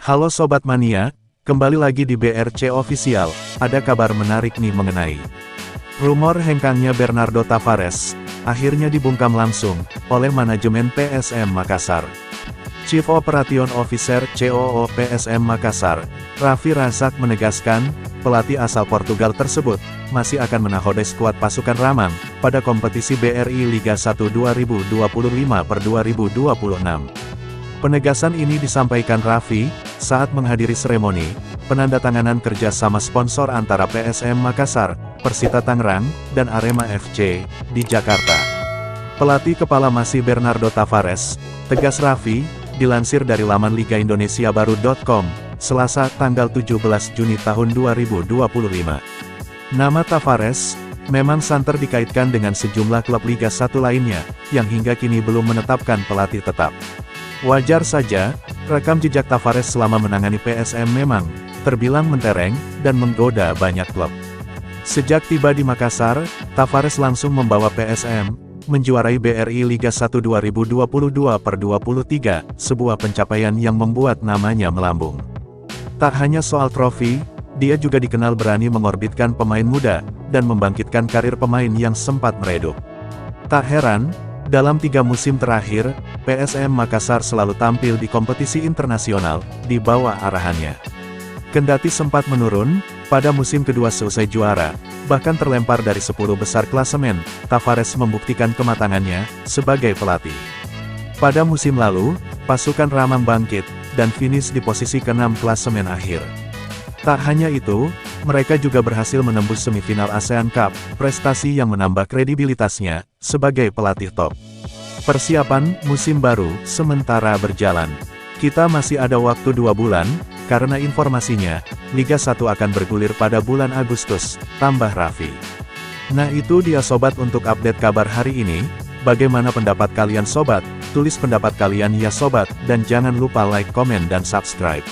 Halo Sobat Mania, kembali lagi di BRC Official. Ada kabar menarik nih mengenai rumor hengkangnya Bernardo Tavares, akhirnya dibungkam langsung oleh manajemen PSM Makassar. Chief Operation Officer COO PSM Makassar, Raffi Razak menegaskan, pelatih asal Portugal tersebut masih akan menakodai skuad pasukan Ramang pada kompetisi BRI Liga 1 2025/2026. Penegasan ini disampaikan Raffi saat menghadiri seremoni penandatanganan kerjasama sponsor antara PSM Makassar, Persita Tangerang, dan Arema FC di Jakarta. Pelatih kepala masih Bernardo Tavares, tegas Raffi, dilansir dari laman ligaindonesiabaru.com, Selasa tanggal 17 Juni tahun 2025. Nama Tavares memang santer dikaitkan dengan sejumlah klub Liga 1 lainnya, yang hingga kini belum menetapkan pelatih tetap. Wajar saja, rekam jejak Tavares selama menangani PSM memang terbilang mentereng dan menggoda banyak klub. Sejak tiba di Makassar, Tavares langsung membawa PSM menjuarai BRI Liga 1 2022/23, sebuah pencapaian yang membuat namanya melambung. Tak hanya soal trofi, dia juga dikenal berani mengorbitkan pemain muda dan membangkitkan karir pemain yang sempat meredup. Tak heran, dalam 3 musim terakhir, PSM Makassar selalu tampil di kompetisi internasional di bawah arahannya. Kendati sempat menurun pada musim kedua seusai juara, bahkan terlempar dari 10 besar klasemen, Tavares membuktikan kematangannya sebagai pelatih. Pada musim lalu, pasukan Ramang bangkit dan finish di posisi ke-6 klasemen akhir. Tak hanya itu, mereka juga berhasil menembus semifinal ASEAN Cup, prestasi yang menambah kredibilitasnya sebagai pelatih top. Persiapan musim baru sementara berjalan. Kita masih ada waktu 2 bulan, karena informasinya, Liga 1 akan bergulir pada bulan Agustus, tambah Raffi. Nah itu dia sobat untuk update kabar hari ini. Bagaimana pendapat kalian sobat? Tulis pendapat kalian ya sobat, dan jangan lupa like, komen dan subscribe.